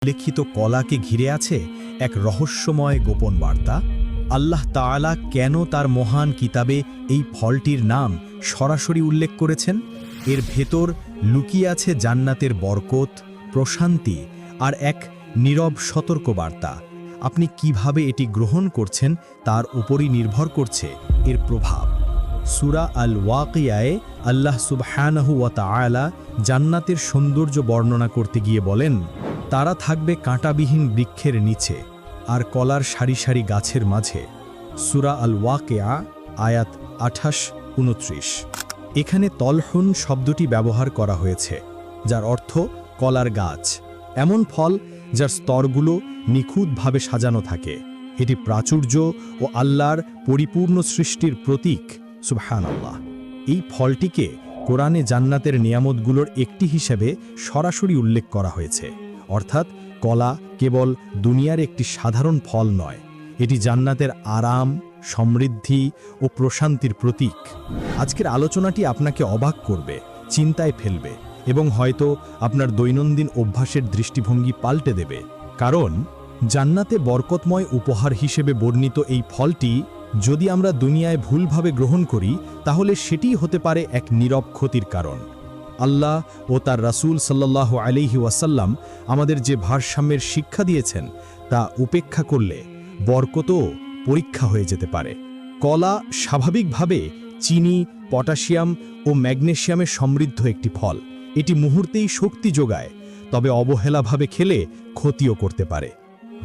লিখিত কলাকে ঘিরে আছে এক রহস্যময় গোপন বার্তা। আল্লাহ তাআলা কেন তার মহান কিতাবে এই ফলটির নাম সরাসরি উল্লেখ করেছেন? এর ভেতর লুকিয়ে আছে জান্নাতের বরকত, প্রশান্তি আর এক নীরব সতর্কবার্তা। আপনি কিভাবে এটি গ্রহণ করছেন তার উপরই নির্ভর করছে এর প্রভাব। সূরা আল ওয়াকিয়ায়ে আল্লাহ সুবহানাহু ওয়া তাআলা জান্নাতের সৌন্দর্য বর্ণনা করতে গিয়ে বলেন, তারা থাকবে কাঁটাবিহীন বৃক্ষের নিচে আর কলার সারি সারি গাছের মাঝে। সূরা আল ওয়াকিয়া আয়াত 28-29। এখানে তলহুন শব্দটি ব্যবহার করা হয়েছে, যার অর্থ কলার গাছ, এমন ফল যার স্তরগুলো নিখুঁতভাবে সাজানো থাকে। এটি প্রাচুর্য ও আল্লাহর পরিপূর্ণ সৃষ্টির প্রতীক। সুবহানাল্লাহ। এই ফলটিকে কোরআনে জান্নাতের নিয়ামতগুলোর একটি হিসেবে সরাসরি উল্লেখ করা হয়েছে, অর্থাৎ কলা কেবল দুনিয়ার একটি সাধারণ ফল নয়, এটি জান্নাতের আরাম, সমৃদ্ধি ও প্রশান্তির প্রতীক। আজকের আলোচনাটি আপনাকে অবাক করবে, চিন্তায় ফেলবে এবং হয়তো আপনার দৈনন্দিন অভ্যাসের দৃষ্টিভঙ্গি পাল্টে দেবে। কারণ জান্নাতে বরকতময় উপহার হিসেবে বর্ণিত এই ফলটি যদি আমরা দুনিয়ায় ভুলভাবে গ্রহণ করি, তাহলে সেটিই হতে পারে এক নীরব ক্ষতির কারণ। আল্লাহ ও তার রাসূল সাল্লাল্লাহু আলাইহি ওয়াসাল্লাম আমাদের যে ভারসাম্যের শিক্ষা দিয়েছেন তা উপেক্ষা করলে বরকতও পরীক্ষা হয়ে যেতে পারে। কলা স্বাভাবিকভাবে চিনি, পটাশিয়াম ও ম্যাগনেসিয়ামের সমৃদ্ধ একটি ফল। এটি মুহূর্তেই শক্তি যোগায়, তবে অবহেলাভাবে খেলে ক্ষতিও করতে পারে।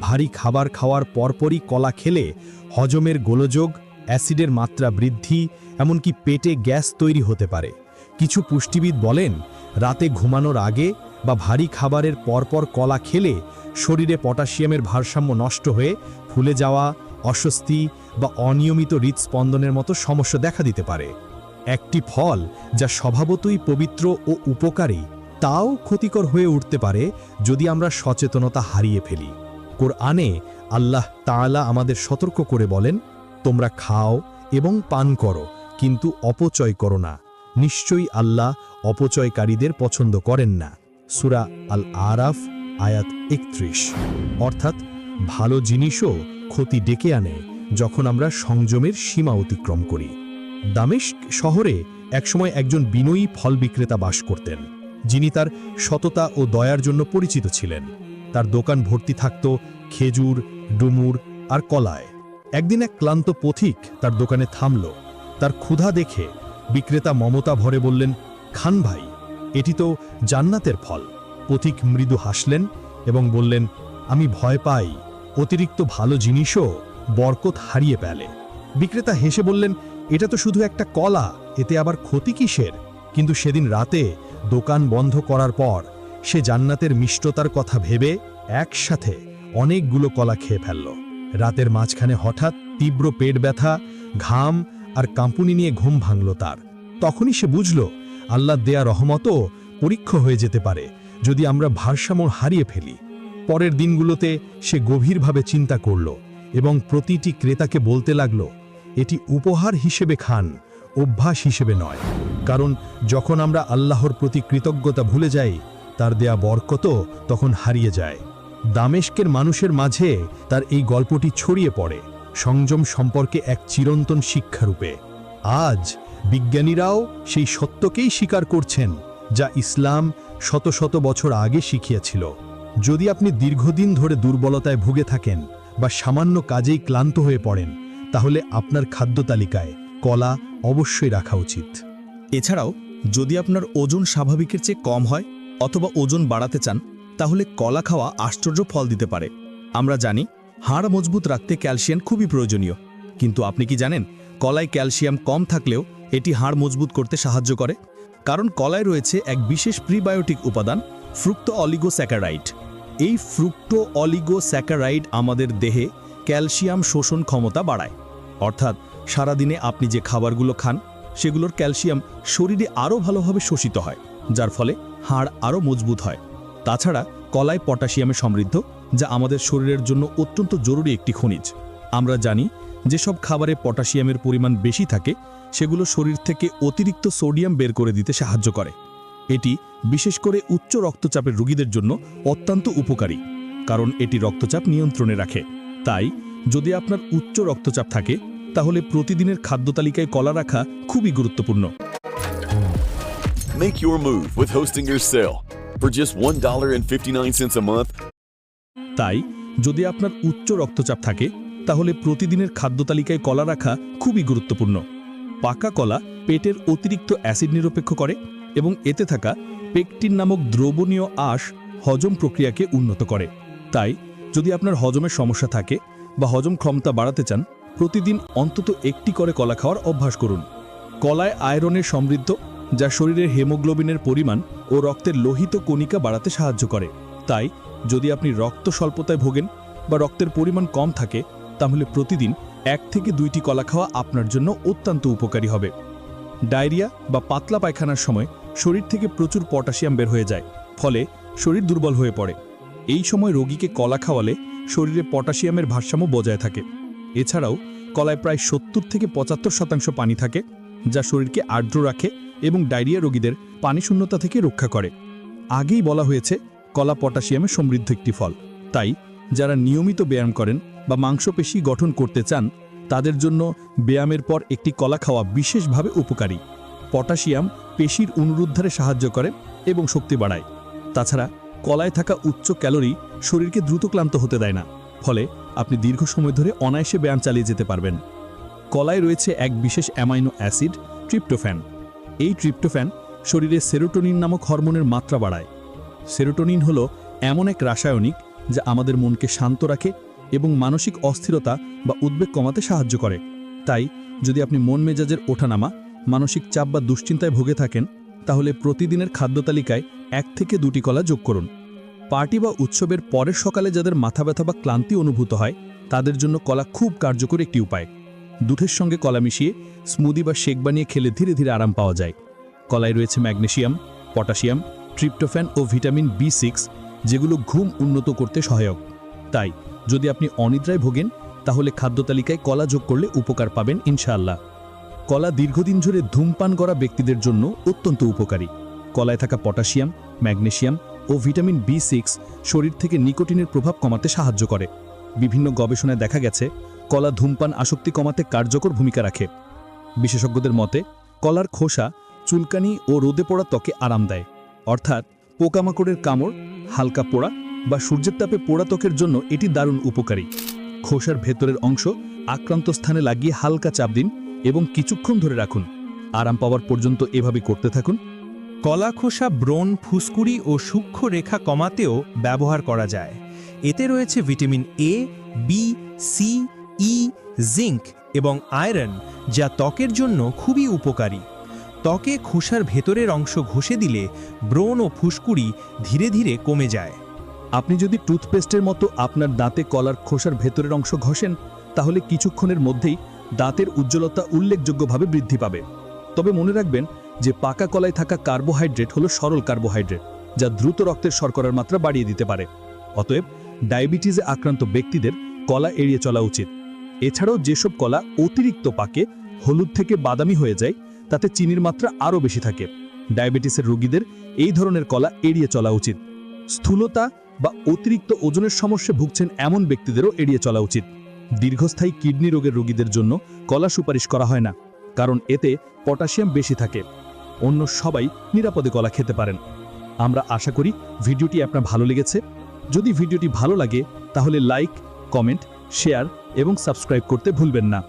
ভারী খাবার খাওয়ার পরপরই কলা খেলে হজমের গোলযোগ, অ্যাসিডের মাত্রা বৃদ্ধি, এমনকি পেটে গ্যাস তৈরি হতে পারে। কিছু পুষ্টিবিদ বলেন, রাতে ঘুমানোর আগে বা ভারী খাবারের পরপর কলা খেলে শরীরে পটাশিয়ামের ভারসাম্য নষ্ট হয়ে ফুলে যাওয়া, অস্বস্তি বা অনিয়মিত হৃদস্পন্দনের মতো সমস্যা দেখা দিতে পারে। একটি ফল যা স্বভাবতই পবিত্র ও উপকারী, তাও ক্ষতিকর হয়ে উঠতে পারে যদি আমরা সচেতনতা হারিয়ে ফেলি। কোরআনে আল্লাহ তাআলা আমাদের সতর্ক করে বলেন, তোমরা খাও এবং পান করো, কিন্তু অপচয় করো না। নিশ্চয়ই আল্লাহ অপচয়কারীদের পছন্দ করেন না। সূরা আল আরাফ আয়াত 31। অর্থাৎ ভালো জিনিসও ক্ষতি ডেকে আনে যখন আমরা সংযমের সীমা অতিক্রম করি। দামেস্ক শহরে একসময় একজন বিনয়ী ফল বিক্রেতা বাস করতেন, যিনি তার সততা ও দয়ার জন্য পরিচিত ছিলেন। তার দোকান ভর্তি থাকত খেজুর, ডুমুর আর কলায়। একদিন এক ক্লান্ত পথিক তার দোকানে থামল। তার ক্ষুধা দেখে বিক্রেতা মমতা ভরে বললেন, খান ভাই, এটি তো জান্নাতের ফল। পথিক মৃদু হাসলেন এবং বললেন, আমি ভয় পাই অতিরিক্ত ভালো জিনিসও বরকত হারিয়ে ফেলে। বিক্রেতা হেসে বললেন, এটা তো শুধু একটা কলা, এতে আবার ক্ষতি কিসের? কিন্তু সেদিন রাতে দোকান বন্ধ করার পর সে জান্নাতের মিষ্টতার কথা ভেবে একসাথে অনেকগুলো কলা খেয়ে ফেলল। রাতের মাঝখানে হঠাৎ তীব্র পেট ব্যথা, ঘাম আর কাঁপুনি নিয়ে ঘুম ভাঙল তার। তখনই সে বুঝল, আল্লাহ দেয়া রহমতও পরীক্ষা হয়ে যেতে পারে যদি আমরা ভারসাম্য হারিয়ে ফেলি। পরের দিনগুলোতে সে গভীরভাবে চিন্তা করল এবং প্রতিটি ক্রেতাকে বলতে লাগল, এটি উপহার হিসেবে খান, অভ্যাস হিসেবে নয়। কারণ যখন আমরা আল্লাহর প্রতি কৃতজ্ঞতা ভুলে যাই, তার দেয়া বরকতও তখন হারিয়ে যায়। দামেস্কের মানুষের মাঝে তার এই গল্পটি ছড়িয়ে পড়ে, সংযম সম্পর্কে এক চিরন্তন শিক্ষারূপে। আজ বিজ্ঞানীরাও সেই সত্যকেই স্বীকার করছেন যা ইসলাম শত শত বছর আগে শিখিয়েছিল। যদি আপনি দীর্ঘদিন ধরে দুর্বলতায় ভুগে থাকেন বা সামান্য কাজেই ক্লান্ত হয়ে পড়েন, তাহলে আপনার খাদ্য তালিকায় কলা অবশ্যই রাখা উচিত। এছাড়াও যদি আপনার ওজন স্বাভাবিকের চেয়ে কম হয় অথবা ওজন বাড়াতে চান, তাহলে কলা খাওয়া আশ্চর্য ফল দিতে পারে। আমরা জানি হাড় মজবুত রাখতে ক্যালসিয়াম খুবই প্রয়োজনীয়, কিন্তু আপনি কি জানেন কলায় ক্যালসিয়াম কম থাকলেও এটি হাড় মজবুত করতে সাহায্য করে? কারণ কলায় রয়েছে এক বিশেষ প্রিবায়োটিক উপাদান, ফ্রুক্টো অলিগোস্যাকারাইড। এই ফ্রুক্টো অলিগোস্যাকারাইড আমাদের দেহে ক্যালসিয়াম শোষণ ক্ষমতা বাড়ায়। অর্থাৎ সারাদিনে আপনি যে খাবারগুলো খান সেগুলোর ক্যালসিয়াম শরীরে আরও ভালোভাবে শোষিত হয়, যার ফলে হাড় আরও মজবুত হয়। তাছাড়া কলায় পটাশিয়ামে সমৃদ্ধ, যা আমাদের শরীরের জন্য অত্যন্ত জরুরি একটি খনিজ। আমরা জানি যেসব খাবারে পটাশিয়ামের পরিমাণ বেশি থাকে সেগুলো শরীর থেকে অতিরিক্ত সোডিয়াম বের করে দিতে সাহায্য করে। এটি বিশেষ করে উচ্চ রক্তচাপের রোগীদের জন্য অত্যন্ত উপকারী। কারণ এটি রক্তচাপ নিয়ন্ত্রণে রাখে। তাই যদি আপনার উচ্চ রক্তচাপ থাকে তাহলে প্রতিদিনের খাদ্য তালিকায় কলা রাখা খুবই গুরুত্বপূর্ণ। Make your move with hosting your sale. For just $1.59 a month, তাই যদি আপনার উচ্চ রক্তচাপ থাকে তাহলে প্রতিদিনের খাদ্য তালিকায় কলা রাখা খুবই গুরুত্বপূর্ণ। পাকা কলা পেটের অতিরিক্ত অ্যাসিড নিরপেক্ষ করে এবং এতে থাকা পেকটিন নামক দ্রবণীয় আঁশ হজম প্রক্রিয়াকে উন্নত করে। তাই যদি আপনার হজমের সমস্যা থাকে বা হজম ক্ষমতা বাড়াতে চান, প্রতিদিন অন্তত একটি করে কলা খাওয়ার অভ্যাস করুন। কলায় আয়রনের সমৃদ্ধ, যা শরীরের হিমোগ্লোবিনের পরিমাণ ও রক্তের লোহিত কণিকা বাড়াতে সাহায্য করে। তাই যদি আপনি রক্ত স্বল্পতায় ভোগেন বা রক্তের পরিমাণ কম থাকে, তাহলে প্রতিদিন 1 থেকে 2টি কলা খাওয়া আপনার জন্য অত্যন্ত উপকারী হবে। ডায়রিয়া বা পাতলা পায়খানার সময় শরীর থেকে প্রচুর পটাশিয়াম বের হয়ে যায়, ফলে শরীর দুর্বল হয়ে পড়ে। এই সময় রোগীকে কলা খাওয়ালে শরীরে পটাশিয়ামের ভারসাম্য বজায় থাকে। এছাড়াও কলায় প্রায় 70 থেকে 75% পানি থাকে, যা শরীরকে আর্দ্র রাখে এবং ডায়রিয়া রোগীদের পানিশূন্যতা থেকে রক্ষা করে। আগেই বলা হয়েছে কলা পটাশিয়ামে সমৃদ্ধ একটি ফল। তাই যারা নিয়মিত ব্যায়াম করেন বা মাংসপেশি গঠন করতে চান, তাদের জন্য ব্যায়ামের পর একটি কলা খাওয়া বিশেষভাবে উপকারী। পটাশিয়াম পেশির পুনরুদ্ধারে সাহায্য করে এবং শক্তি বাড়ায়। তাছাড়া কলায় থাকা উচ্চ ক্যালোরি শরীরকে দ্রুত ক্লান্ত হতে দেয় না, ফলে আপনি দীর্ঘ সময় ধরে অনায়াসে ব্যায়াম চালিয়ে যেতে পারবেন। কলায় রয়েছে এক বিশেষ অ্যামাইনো অ্যাসিড ট্রিপ্টোফ্যান। এই ট্রিপ্টোফ্যান শরীরে সেরোটোনিন নামক হরমোনের মাত্রা বাড়ায়। সেরোটোনিন হলো এমন এক রাসায়নিক যা আমাদের মনকে শান্ত রাখে এবং মানসিক অস্থিরতা বা উদ্বেগ কমাতে সাহায্য করে। তাই যদি আপনি মন মেজাজের ওঠানামা, মানসিক চাপ বা দুশ্চিন্তায় ভুগে থাকেন, তাহলে প্রতিদিনের খাদ্য তালিকায় 1 থেকে 2টি কলা যোগ করুন। পার্টি বা উৎসবের পরের সকালে যাদের মাথা ব্যথা বা ক্লান্তি অনুভূত হয়, তাদের জন্য কলা খুব কার্যকরী একটি উপায়। দুধের সঙ্গে কলা মিশিয়ে স্মুদি বা শেক বানিয়ে খেলে ধীরে ধীরে আরাম পাওয়া যায়। কলায় রয়েছে ম্যাগনেসিয়াম, পটাশিয়াম, ট্রিপ্টোফ্যান ও ভিটামিন B6, যেগুলো ঘুম উন্নত করতে সহায়ক। তাই যদি আপনি অনিদ্রায় ভোগেন, তাহলে খাদ্য তালিকায় কলা যোগ করলে উপকার পাবেন ইনশাআল্লাহ। কলা দীর্ঘদিন ধরে ধূমপান করা ব্যক্তিদের জন্য অত্যন্ত উপকারী। কলায় থাকা পটাশিয়াম, ম্যাগনেসিয়াম ও ভিটামিন B6 শরীর থেকে নিকোটিনের প্রভাব কমাতে সাহায্য করে। বিভিন্ন গবেষণায় দেখা গেছে কলা ধূমপান আসক্তি কমাতে কার্যকর ভূমিকা রাখে। বিশেষজ্ঞদের মতে কলার খোসা চুলকানি ও রোদে পড়া ত্বকে আরাম দেয়, অর্থাৎ পোকামাকড়ের কামড়, হালকা পোড়া বা সূর্যের তাপে পোড়া ত্বকের জন্য এটি দারুণ উপকারী। খোসার ভেতরের অংশ আক্রান্ত স্থানে লাগিয়ে হালকা চাপ দিন এবং কিছুক্ষণ ধরে রাখুন। আরাম পাওয়ার পর্যন্ত এভাবে করতে থাকুন। কলা খোসা ব্রণ, ফুসকুড়ি ও সূক্ষ্ম রেখা কমাতেও ব্যবহার করা যায়। এতে রয়েছে vitamin A, B, C, E, zinc এবং আয়রন, যা ত্বকের জন্য খুবই উপকারী। ত্বকে খোসার ভেতরের অংশ ঘষে দিলে ব্রণ ও ফুসকুড়ি ধীরে ধীরে কমে যায়। আপনি যদি টুথপেস্টের মতো আপনার দাঁতে কলার খোসার ভেতরের অংশ ঘষেন, তাহলে কিছুক্ষণের মধ্যেই দাঁতের উজ্জ্বলতা উল্লেখযোগ্যভাবে বৃদ্ধি পাবে। তবে মনে রাখবেন যে পাকা কলায় থাকা কার্বোহাইড্রেট হলো সরল কার্বোহাইড্রেট, যা দ্রুত রক্তের শর্করার মাত্রা বাড়িয়ে দিতে পারে। অতএব ডায়াবেটিসে আক্রান্ত ব্যক্তিদের কলা এড়িয়ে চলা উচিত। এছাড়াও যেসব কলা অতিরিক্ত পাকে হলুদ থেকে বাদামি হয়ে যায়, তাতে চিনির মাত্রা আরও বেশি থাকে। ডায়াবেটিসের রোগীদের এই ধরনের কলা এড়িয়ে চলা উচিত। স্থূলতা বা অতিরিক্ত ওজনের সমস্যায় ভুগছেন এমন ব্যক্তিদেরও এড়িয়ে চলা উচিত। দীর্ঘস্থায়ী কিডনি রোগের রোগীদের জন্য কলা সুপারিশ করা হয় না, কারণ এতে পটাশিয়াম বেশি থাকে। অন্য সবাই নিরাপদে কলা খেতে পারেন। আমরা আশা করি ভিডিওটি আপনার ভালো লেগেছে। যদি ভিডিওটি ভালো লাগে তাহলে লাইক, কমেন্ট, শেয়ার এবং সাবস্ক্রাইব করতে ভুলবেন না।